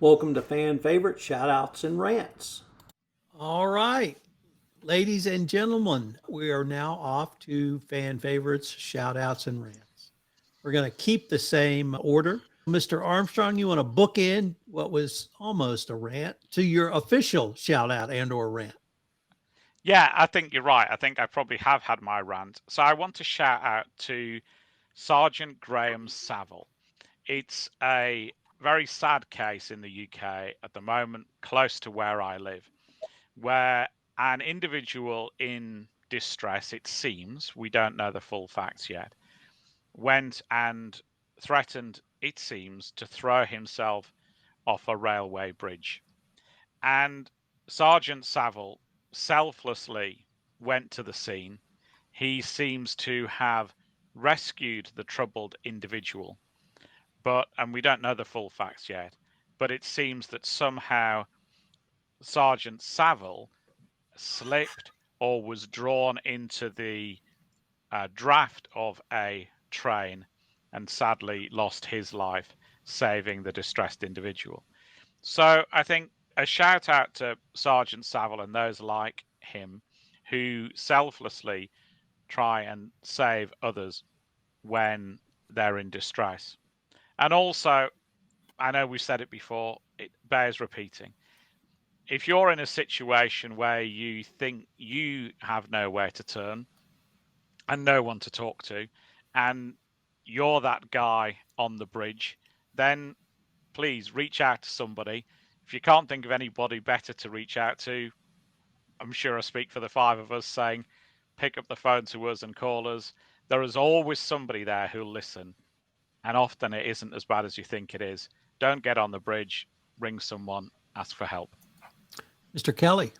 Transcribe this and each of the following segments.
Welcome to Fan Favorite Shout Outs and Rants. All right, ladies and gentlemen, we are now off to fan favorites, shout outs, and rants. We're going to keep the same order. Mr. Armstrong, you want to book in what was almost a rant to your official shout out and or rant? Yeah, I think you're right. I think I probably have had my rant. So I want to shout out to Sergeant Graham Saville. It's a very sad case in the UK at the moment, close to where I live, where an individual in distress, it seems, we don't know the full facts yet, went and threatened, it seems, to throw himself off a railway bridge. And Sergeant Saville selflessly went to the scene. He seems to have rescued the troubled individual, and we don't know the full facts yet, but it seems that somehow Sergeant Saville slipped or was drawn into the draft of a train and sadly lost his life, saving the distressed individual. So I think a shout out to Sergeant Saville and those like him who selflessly try and save others when they're in distress. And also, I know we've said it before, it bears repeating. If you're in a situation where you think you have nowhere to turn and no one to talk to, and you're that guy on the bridge, then please reach out to somebody. If you can't think of anybody better to reach out to, I'm sure I speak for the five of us saying, pick up the phone to us and call us. There is always somebody there who'll listen. And often it isn't as bad as you think it is. Don't get on the bridge, ring someone, ask for help. Mr. Kelly.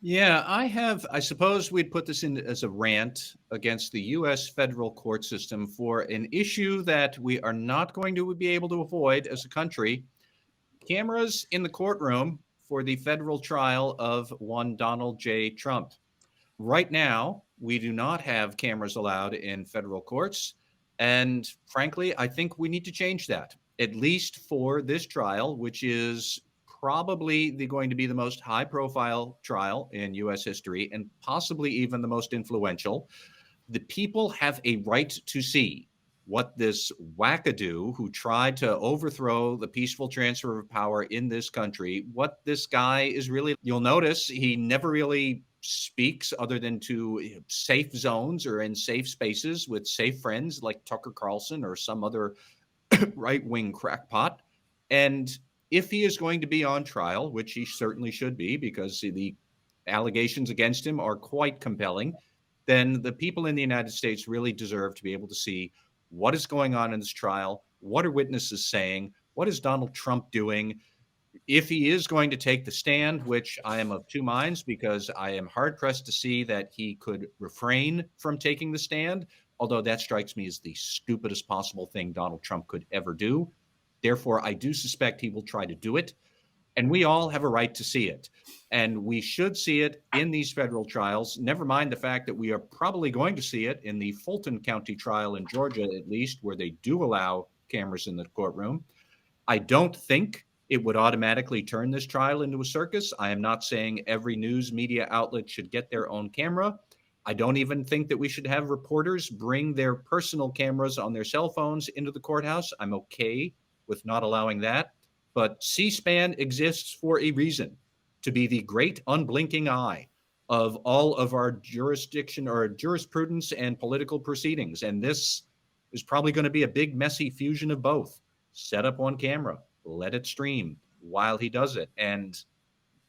Yeah, I suppose we'd put this in as a rant against the U.S. federal court system for an issue that we are not going to be able to avoid as a country. Cameras in the courtroom for the federal trial of one Donald J. Trump. Right now, we do not have cameras allowed in federal courts. And frankly, I think we need to change that, at least for this trial, which is probably going to be the most high-profile trial in U.S. history and possibly even the most influential. The people have a right to see what this wackadoo who tried to overthrow the peaceful transfer of power in this country, what this guy is really. You'll notice he never really speaks other than to safe zones or in safe spaces with safe friends like Tucker Carlson or some other right-wing crackpot. And if he is going to be on trial, which he certainly should be because the allegations against him are quite compelling, then the people in the United States really deserve to be able to see what is going on in this trial, what are witnesses saying, what is Donald Trump doing. If he is going to take the stand, which I am of two minds because I am hard-pressed to see that he could refrain from taking the stand, although that strikes me as the stupidest possible thing Donald Trump could ever do. Therefore, I do suspect he will try to do it, and we all have a right to see it. And we should see it in these federal trials, never mind the fact that we are probably going to see it in the Fulton County trial in Georgia, at least, where they do allow cameras in the courtroom. I don't think it would automatically turn this trial into a circus. I am not saying every news media outlet should get their own camera. I don't even think that we should have reporters bring their personal cameras on their cell phones into the courthouse. I'm okay with not allowing that. But C-SPAN exists for a reason, to be the great unblinking eye of all of our jurisdiction or jurisprudence and political proceedings. And this is probably going to be a big, messy fusion of both. Set up on camera, let it stream while he does it. And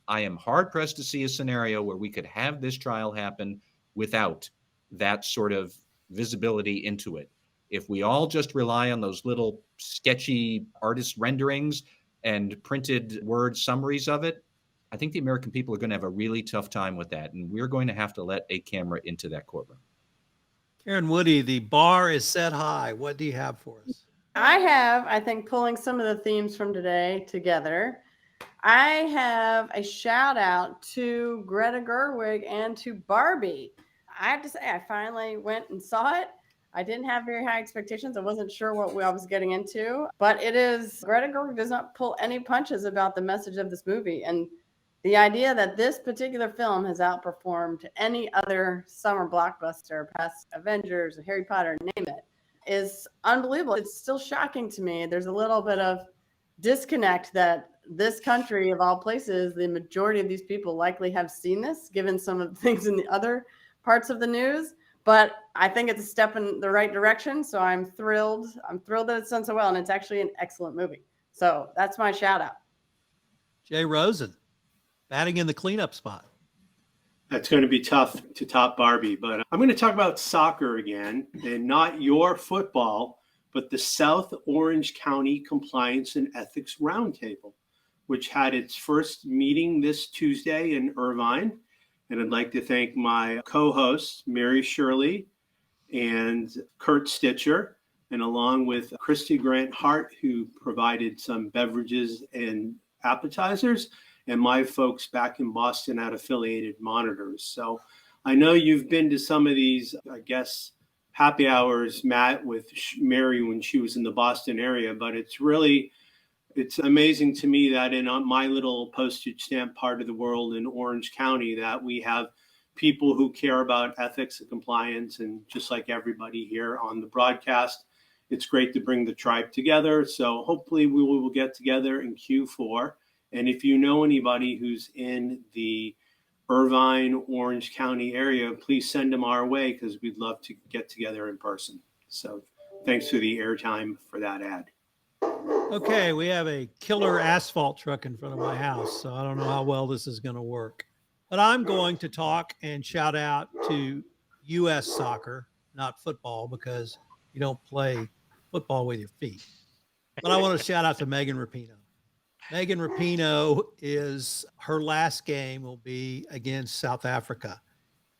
I am hard-pressed to see a scenario where we could have this trial happen without that sort of visibility into it. If we all just rely on those little sketchy artist renderings and printed word summaries of it, I think the American people are going to have a really tough time with that. And we're going to have to let a camera into that courtroom. Karen Woody, the bar is set high. What do you have for us? I think, pulling some of the themes from today together, I have a shout out to Greta Gerwig and to Barbie. I have to say, I finally went and saw it. I didn't have very high expectations. I wasn't sure what I was getting into, but Greta Gerwig does not pull any punches about the message of this movie. And the idea that this particular film has outperformed any other summer blockbuster, past Avengers, Harry Potter, name it, is unbelievable. It's still shocking to me. There's a little bit of disconnect that this country, of all places, the majority of these people likely have seen this, given some of the things in the other parts of the news. But I think it's a step in the right direction. So I'm thrilled. I'm thrilled that it's done so well. And it's actually an excellent movie. So that's my shout out. Jay Rosen, batting in the cleanup spot. That's going to be tough to top Barbie, but I'm going to talk about soccer again, and not your football, but the South Orange County Compliance and Ethics Roundtable, which had its first meeting this Tuesday in Irvine. And I'd like to thank my co-hosts, Mary Shirley and Kurt Stitcher, and along with Christy Grant Hart, who provided some beverages and appetizers, and my folks back in Boston at Affiliated Monitors. So I know you've been to some of these, I guess, happy hours, Matt, with Mary when she was in the Boston area, but it's amazing to me that in my little postage stamp part of the world in Orange County that we have people who care about ethics and compliance, and just like everybody here on the broadcast, it's great to bring the tribe together. So hopefully we will get together in Q4. And if you know anybody who's in the Irvine, Orange County area, please send them our way because we'd love to get together in person. So thanks for the airtime for that ad. Okay, we have a killer asphalt truck in front of my house, so I don't know how well this is going to work. But I'm going to talk and shout out to U.S. soccer, not football, because you don't play football with your feet. But I want to shout out to Megan Rapinoe. Megan Rapinoe her last game will be against South Africa.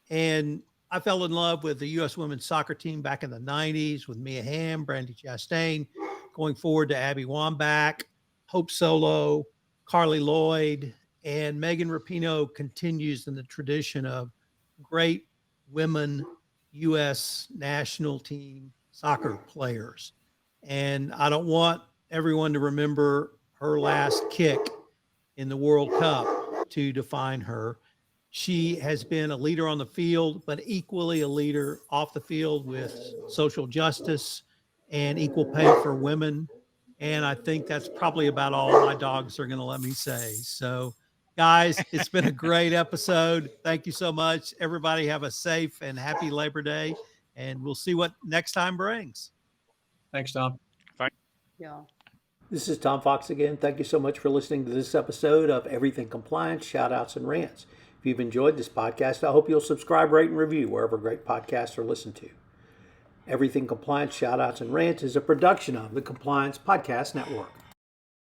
And I fell in love with the U.S. women's soccer team back in the 90s with Mia Hamm, Brandy Chastain, going forward to Abby Wambach, Hope Solo, Carly Lloyd, and Megan Rapinoe continues in the tradition of great women U.S. national team soccer players. And I don't want everyone to remember her last kick in the World Cup to define her. She has been a leader on the field, but equally a leader off the field with social justice and equal pay for women. And I think that's probably about all my dogs are going to let me say. So, guys, it's been a great episode. Thank you so much. Everybody have a safe and happy Labor Day, and we'll see what next time brings. Thanks, Tom. Yeah. This is Tom Fox again. Thank you so much for listening to this episode of Everything Compliance, Shout Outs and Rants. If you've enjoyed this podcast, I hope you'll subscribe, rate, and review wherever great podcasts are listened to. Everything Compliance, Shout Outs and Rants is a production of the Compliance Podcast Network.